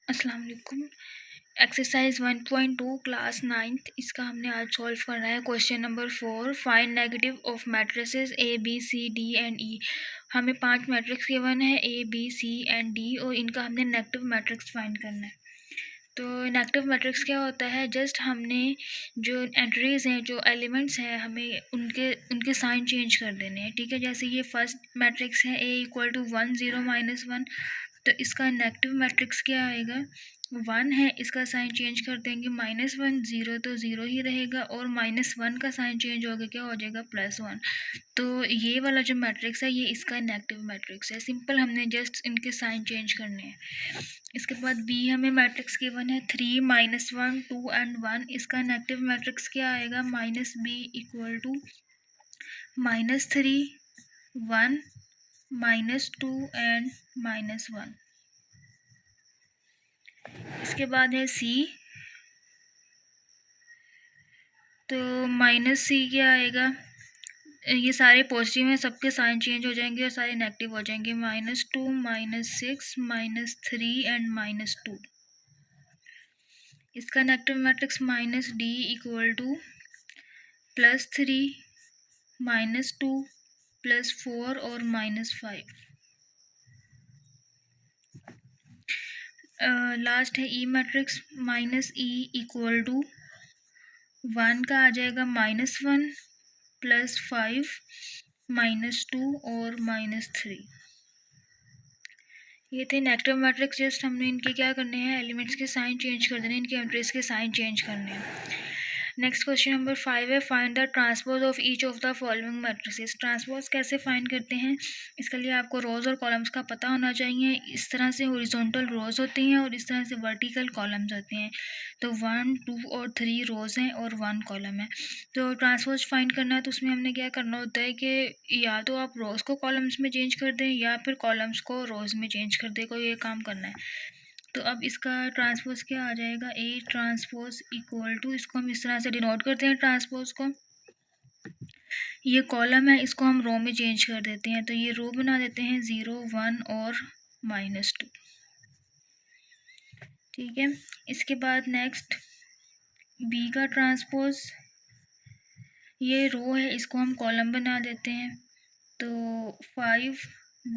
अस्सलाम वालेकुम। Exercise 1.2 class 9th इसका हमने आज सॉल्व करना है। Question number 4, find negative of matrices A B C D and E. हमें 5 मैट्रिक्स गिवन है A B C and D और इनका हमने नेगेटिव मैट्रिक्स फाइंड करना है। तो नेगेटिव मैट्रिक्स क्या होता है, जस्ट हमने जो एंट्रीज हैं, जो एलिमेंट्स हैं, हमें उनके उनके साइन चेंज कर देने हैं। ठीक है, जैसे ये फर्स्ट मैट्रिक्स है ए इक्वल टू 1 0 -1, तो इसका नेगेटिव मैट्रिक्स क्या आएगा, 1 है, इसका साइन चेंज कर देंगे -1, 0 तो 0 ही रहेगा और -1 का साइन चेंज होगा, क्या हो जाएगा +1। तो ये वाला जो मैट्रिक्स है ये इसका नेगेटिव मैट्रिक्स है। सिंपल, हमने जस्ट इनके साइन चेंज करने हैं। इसके बाद बी हमें मैट्रिक्स गिवन है 3 -1 2 एंड 1। इसका नेगेटिव मैट्रिक्स क्या आएगा, -b इक्वल टू -3 1 -2 एंड -1। इसके बाद है सी, तो -c क्या आएगा, ये सारे पॉजिटिव हैं, सबके साइन चेंज हो जाएंगे और सारे नेगेटिव हो जाएंगे, -2 -6 -3 एंड -2। इसका negative matrix -d equal to +3 -2 +4 और -5। लास्ट है E matrix, -e equal to 1 का आ जाएगा -1 +5 -2 और -3। ये थे नेगेटिव मैट्रिक्स। जस्ट हमने इनके क्या करने हैं, एलिमेंट्स के साइन चेंज कर देने हैं, इनके एंट्रीज के साइन चेंज करने हैं। नेक्स्ट क्वेश्चन नंबर 5 है, find the transpose of each of the following matrices. Transpose कैसे फाइंड करते हैं, इसके लिए आपको रोज और कॉलम्स का पता होना चाहिए। इस तरह से हॉरिजॉन्टल रोज होती हैं और इस तरह से वर्टिकल कॉलम्स होते हैं। तो 1 2 और 3 रोज हैं और 1 कॉलम है। तो ट्रांसपोज फाइंड करना है, तो उसमें हमने क्या करना होता है कि या तो आप रोज को कॉलम्स में चेंज कर दें या फिर कॉलम्स को रोज में चेंज कर दें, कोई ये काम करना है। तो अब इसका ट्रांसपोज क्या आ जाएगा, ए ट्रांसपोज इक्वल टू, इसको हम इस तरह से डिनोट करते हैं ट्रांसपोज को। ये कॉलम है, इसको हम रो में चेंज कर देते हैं, तो ये रो बना देते हैं 0 1 और -2। ठीक है, इसके बाद नेक्स्ट बी का ट्रांसपोज, ये रो है, इसको हम कॉलम बना देते हैं, तो 5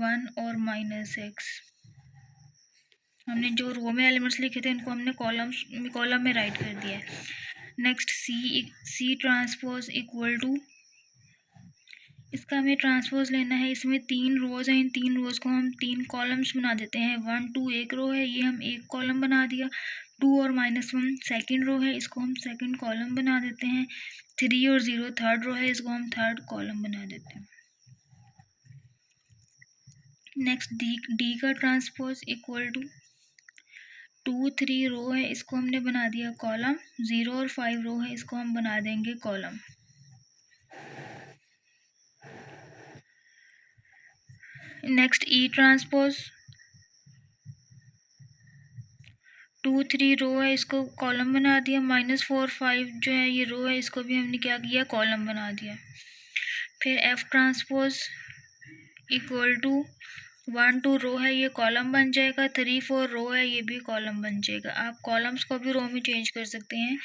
1 और -6। हमने जो रो में एलिमेंट्स लिखे थे उनको हमने कॉलम में राइट कर दिया है। Next C transpose equal to, इसका हमें ट्रांसपोज लेना है। इसमें 3 रोज हैं, इन 3 रोज को हम 3 कॉलम्स बना देते हैं। 1 2 एक रो है, ये हम एक कॉलम बना दिया। 2 और -1 सेकेंड रो है, इसको हम सेकेंड कॉलम बना देते हैं। 3 और 0 थर्ड रो है, इसको हम थर्ड कॉलम बना देते हैं। नेक्स्ट डी का ट्रांसपोज इक्वल टू 2 3 रो है, इसको हमने बना दिया कॉलम। 0 और 5 रो है, इसको हम बना देंगे कॉलम। नेक्स्ट ई ट्रांसपोज 2 3 रो है, इसको कॉलम बना दिया। -4 5 जो है ये रो है, इसको भी हमने क्या किया, कॉलम बना दिया। फिर एफ ट्रांसपोज इक्वल टू 1 2 रो है, ये कॉलम बन जाएगा। 3 4 रो है, ये भी कॉलम बन जाएगा। आप कॉलम्स को भी रो में चेंज कर सकते हैं,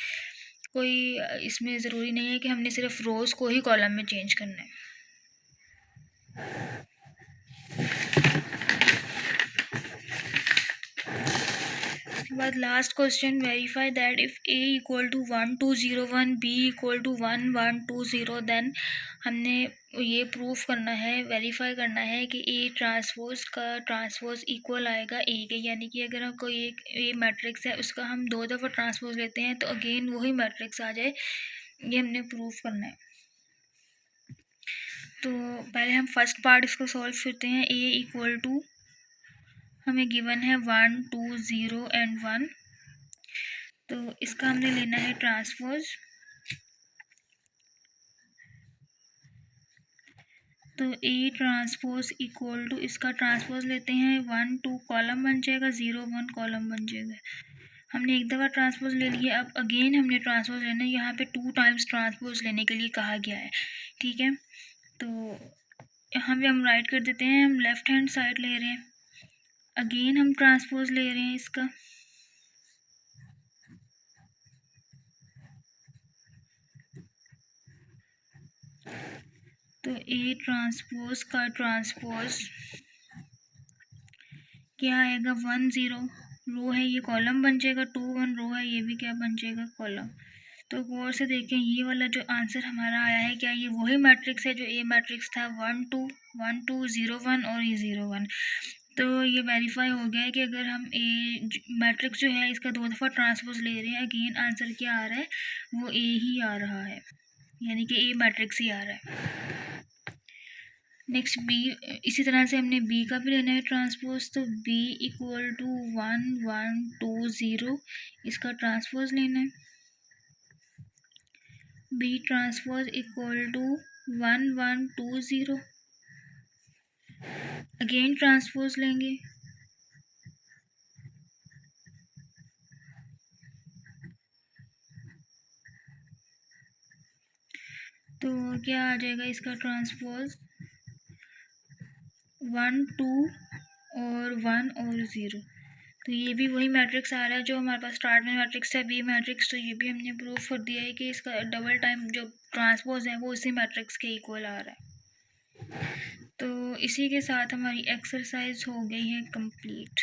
कोई इसमें ज़रूरी नहीं है कि हमने सिर्फ रोज़ को ही कॉलम में चेंज करना है। उसके बाद last question, verify that if A equal to 1 2 0 1 B equal to 1 1 2 0, then हमने ये प्रूफ करना है, वेरीफाई करना है कि ए ट्रांसपोज का ट्रांसपोज इक्वल आएगा ए के। यानी कि अगर कोई एक ए मैट्रिक्स है, उसका हम 2 दफ़ा ट्रांसपोज लेते हैं तो अगेन वही मैट्रिक्स आ जाए, ये हमने प्रूफ करना है। तो पहले हम फर्स्ट पार्ट इसको सॉल्व करते हैं। ए इक्वल टू हमें गिवन है 1 2 0 एंड 1, तो इसका हमने लेना है ट्रांसपोज। तो ए ट्रांसपोज इक्वल टू, इसका ट्रांसपोज लेते हैं 1 2 कॉलम बन जाएगा, 0 1 कॉलम बन जाएगा। हमने एक दफ़ा ट्रांसपोज ले लिया, अब अगेन हमने ट्रांसपोज लेना है। यहाँ पे 2 टाइम्स ट्रांसपोज लेने के लिए कहा गया है। ठीक है, तो यहाँ पे हम राइट कर देते हैं, हम लेफ्ट हैंड साइड ले रहे हैं, अगेन हम ट्रांसपोज ले रहे हैं इसका। तो ए ट्रांसपोज का ट्रांसपोज क्या आएगा 1 0 रो है, ये कॉलम बन जाएगा, 2 1 रो है, ये भी क्या बन जाएगा कॉलम। तो गौर से देखें ये वाला जो आंसर हमारा आया है, क्या ये वही मैट्रिक्स है जो ए मैट्रिक्स था 1 2 1 2 0 1 और ये 0 1। तो ये वेरीफाई हो गया है कि अगर हम ए मैट्रिक्स जो है इसका 2 दफ़ा ट्रांसपोज ले रहे हैं, अगेन आंसर क्या आ रहा है, वो ए ही आ रहा है, यानी कि ए मैट्रिक्स ही आ रहा है। नेक्स्ट बी, इसी तरह से हमने बी का भी लेना है ट्रांसपोज। तो बी इक्वल टू 1 1 2 0, इसका ट्रांसपोज लेना है। B transpose equal to 1 1 2 0, again transpose लेंगे। तो क्या आ जाएगा इसका ट्रांसपोज 1 2 और 1 और 0। तो ये भी वही मैट्रिक्स आ रहा है जो हमारे पास स्टार्ट में मैट्रिक्स है बी मैट्रिक्स। तो ये भी हमने प्रूव कर दिया है कि इसका डबल टाइम जो ट्रांसपोज है वो इसी मैट्रिक्स के इक्वल आ रहा है। तो इसी के साथ हमारी एक्सरसाइज हो गई है कंप्लीट।